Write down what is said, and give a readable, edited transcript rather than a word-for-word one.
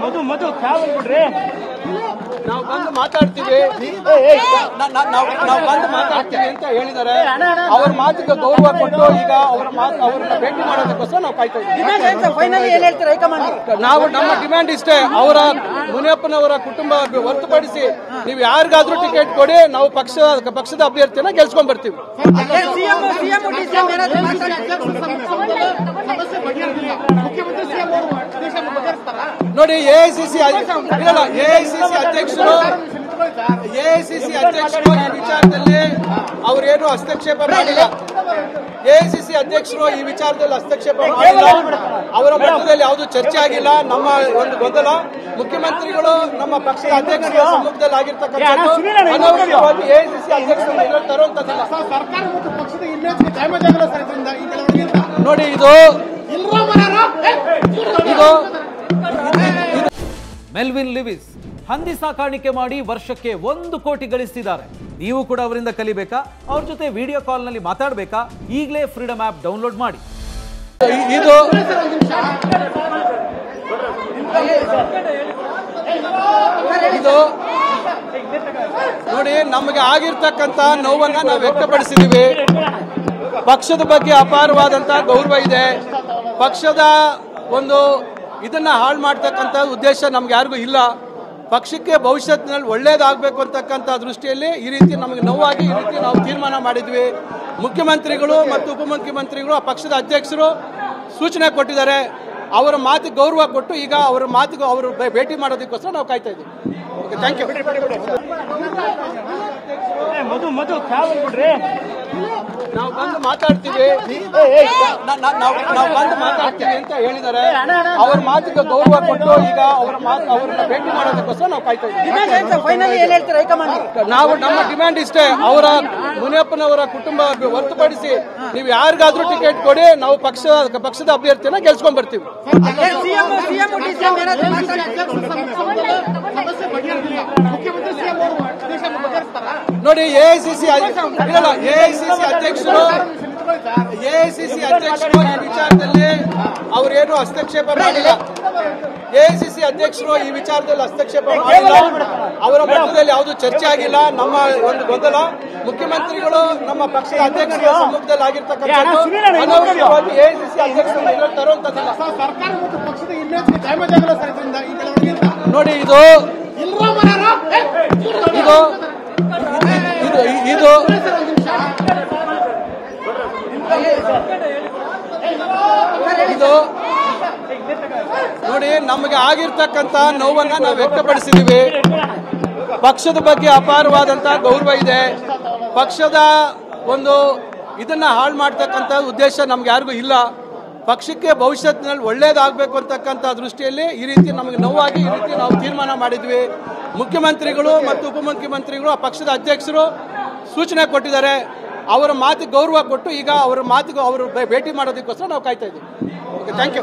ಮಧು ಬಿಡ್ರಿ ನಾವು ಬಂದು ಮಾತಾಡ್ತೀವಿ ಅಂತ ಹೇಳಿದ್ದಾರೆ. ಅವ್ರ ಮಾತಿಗೆ ಗೌರವ ಕೊಟ್ಟು ಈಗ ಅವ್ರನ್ನ ಭೇಟಿ ಮಾಡೋದಕ್ಕೋಸ್ಕರ ನಾವು ಕಾಯ್ತಾ ಇದ್ದೀವಿ. ನಾವು ನಮ್ಮ ಡಿಮ್ಯಾಂಡ್ ಇಷ್ಟೇ, ಅವರ ಮುನಿಯಪ್ಪನವರ ಕುಟುಂಬ ಹೊರತುಪಡಿಸಿ ನೀವು ಯಾರಿಗಾದ್ರೂ ಟಿಕೆಟ್ ಕೊಡಿ, ನಾವು ಪಕ್ಷದ ಅಭ್ಯರ್ಥಿಯನ್ನ ಗೆಲ್ಸ್ಕೊಂಡ್ ಬರ್ತೀವಿ. ನೋಡಿ, ಎಐಸಿಸಿ ಅಧ್ಯಕ್ಷರು ಈ ವಿಚಾರದಲ್ಲಿ ಅವರೇನು ಹಸ್ತಕ್ಷೇಪ ಮಾಡಿಲ್ಲ. ಎಐಸಿಸಿ ಅಧ್ಯಕ್ಷರು ಈ ವಿಚಾರದಲ್ಲಿ ಹಸ್ತಕ್ಷೇಪ ಮಾಡಿಲ್ಲ. ಅವರ ಮಟ್ಟದಲ್ಲಿ ಯಾವುದು ಚರ್ಚೆ ಆಗಿಲ್ಲ. ನಮ್ಮ ಒಂದು ಗೊಂದಲ ಮುಖ್ಯಮಂತ್ರಿಗಳು ನಮ್ಮ ಪಕ್ಷದ ಅಧ್ಯಕ್ಷರ ಸಮ್ಮುಖದಲ್ಲಿ ಆಗಿರ್ತಕ್ಕಂಥದ್ದು ಅನವಶ್ಯವಾಗಿ ಎಐಸಿಸಿ ಅಧ್ಯಕ್ಷರು ತರುವಂತದ್ದಲ್ಲ. ನೋಡಿ, ಇದು ಮೆಲ್ವಿನ್ ಲಿವಿಸ್ ಹಂದಿ ಸಾಕಾಣಿಕೆ ಮಾಡಿ ವರ್ಷಕ್ಕೆ 1 ಕೋಟಿ ಗಳಿಸ್ತಿದ್ದಾರೆ. ನೀವು ಕೂಡ ಅವರಿಂದ ಕಲಿಬೇಕಾ? ಅವ್ರ ಜೊತೆ ವಿಡಿಯೋ ಕಾಲ್ನಲ್ಲಿ ಮಾತಾಡಬೇಕಾ? ಈಗಲೇ ಫ್ರೀಡಮ್ ಆಪ್ ಡೌನ್ಲೋಡ್ ಮಾಡಿ. ನೋಡಿ, ನಮಗೆ ಆಗಿರ್ತಕ್ಕಂಥ ನೋವನ್ನ ನಾವು ವ್ಯಕ್ತಪಡಿಸಿದೀವಿ. ಪಕ್ಷದ ಬಗ್ಗೆ ಅಪಾರವಾದಂತ ಗೌರವ ಇದೆ. ಪಕ್ಷದ ಒಂದು ಇದನ್ನ ಹಾಳು ಮಾಡ್ತಕ್ಕಂಥ ಉದ್ದೇಶ ನಮ್ಗೆ ಯಾರಿಗೂ ಇಲ್ಲ. ಪಕ್ಷಕ್ಕೆ ಭವಿಷ್ಯತ್ತಿನಲ್ಲಿ ಒಳ್ಳೇದಾಗಬೇಕು ಅಂತಕ್ಕಂಥ ದೃಷ್ಟಿಯಲ್ಲಿ ಈ ರೀತಿ ನಮಗೆ ನೋವಾಗಿ ಈ ರೀತಿ ನಾವು ತೀರ್ಮಾನ ಮಾಡಿದ್ವಿ. ಮುಖ್ಯಮಂತ್ರಿಗಳು ಮತ್ತು ಉಪಮುಖ್ಯಮಂತ್ರಿಗಳು, ಪಕ್ಷದ ಅಧ್ಯಕ್ಷರು ಸೂಚನೆ ಕೊಟ್ಟಿದ್ದಾರೆ. ಅವರ ಮಾತಿಗೆ ಗೌರವ ಕೊಟ್ಟು ಈಗ ಅವರ ಮಾತಿಗೆ ಅವರು ಭೇಟಿ ಮಾಡೋದಕ್ಕೋಸ್ಕರ ನಾವು ಕಾಯ್ತಾ ಇದ್ದೀವಿ. Okay, thank you. ಮಧು ಬಿಡ್ರಿ ನಾವು ಬಂದು ಮಾತಾಡ್ತೀವಿ ಅಂತ ಹೇಳಿದ್ದಾರೆ. ಅವ್ರ ಮಾತಿಗೆ ಗೌರವ ಕೊಟ್ಟು ಈಗ ಅವ್ರನ್ನ ಭೇಟಿ ಮಾಡೋದಕ್ಕೋಸ್ಕರ ನಾವು ಕಾಯ್ತಾ ಇದ್ದೀವಿ. ನಾವು ನಮ್ಮ ಡಿಮ್ಯಾಂಡ್ ಇಷ್ಟೇ, ಅವರ ಮುನಿಯಪ್ಪನವರ ಕುಟುಂಬ ಹೊರತುಪಡಿಸಿ ನೀವು ಯಾರಿಗಾದ್ರೂ ಟಿಕೆಟ್ ಕೊಡಿ, ನಾವು ಪಕ್ಷದ ಅಭ್ಯರ್ಥಿಯನ್ನ ಗೆಲ್ಸ್ಕೊಂಡ್ ಬರ್ತೀವಿ. ನೋಡಿ, ಎಐಸಿಸಿ ಅಧ್ಯಕ್ಷರು ಈ ವಿಚಾರದಲ್ಲಿ ಅವರೇನು ಹಸ್ತಕ್ಷೇಪ ಮಾಡಿಲ್ಲ. ಎಐಸಿಸಿ ಅಧ್ಯಕ್ಷರು ಈ ವಿಚಾರದಲ್ಲಿ ಹಸ್ತಕ್ಷೇಪ ಮಾಡಿಲ್ಲ. ಅವರ ಮಟ್ಟದಲ್ಲಿ ಯಾವುದು ಚರ್ಚೆ ಆಗಿಲ್ಲ. ನಮ್ಮ ಒಂದು ಗೊಂದಲ ಮುಖ್ಯಮಂತ್ರಿಗಳು ನಮ್ಮ ಪಕ್ಷದ ಅಧ್ಯಕ್ಷರ ಸಮ್ಮುಖದಲ್ಲಿ ಆಗಿರ್ತಕ್ಕಂಥದ್ದು ಅನವಶ್ಯವಾಗಿ ಎಐಸಿಸಿ ಅಧ್ಯಕ್ಷರು ತರುವಂತದ್ದಲ್ಲ. ನೋಡಿ, ಇದು ನೋಡಿ, ನಮಗೆ ಆಗಿರ್ತಕ್ಕಂಥ ನೋವನ್ನ ನಾವು ವ್ಯಕ್ತಪಡಿಸಿದೀವಿ. ಪಕ್ಷದ ಬಗ್ಗೆ ಅಪಾರವಾದಂತ ಗೌರವ ಇದೆ. ಪಕ್ಷದ ಒಂದು ಇದನ್ನ ಹಾಳು ಮಾಡ್ತಕ್ಕಂಥ ಉದ್ದೇಶ ನಮ್ಗೆ ಯಾರಿಗೂ ಇಲ್ಲ. ಪಕ್ಷಕ್ಕೆ ಭವಿಷ್ಯತ್ತಿನಲ್ಲಿ ಒಳ್ಳೇದಾಗಬೇಕು ಅಂತಕ್ಕಂಥ ದೃಷ್ಟಿಯಲ್ಲಿ ಈ ರೀತಿ ನಮಗೆ ನೋವಾಗಿ ಈ ರೀತಿ ನಾವು ತೀರ್ಮಾನ ಮಾಡಿದ್ವಿ. ಮುಖ್ಯಮಂತ್ರಿಗಳು ಮತ್ತು ಉಪಮುಖ್ಯಮಂತ್ರಿಗಳು, ಪಕ್ಷದ ಅಧ್ಯಕ್ಷರು ಸೂಚನೆ ಕೊಟ್ಟಿದ್ದಾರೆ. ಅವರ ಮಾತಿಗೆ ಗೌರವ ಕೊಟ್ಟು ಈಗ ಅವರ ಮಾತಿಗೆ ಅವರು ಭೇಟಿ ಮಾಡೋದಕ್ಕೋಸ್ಕರ ನಾವು ಕಾಯ್ತಾ ಇದ್ದೀವಿ. Okay, thank you.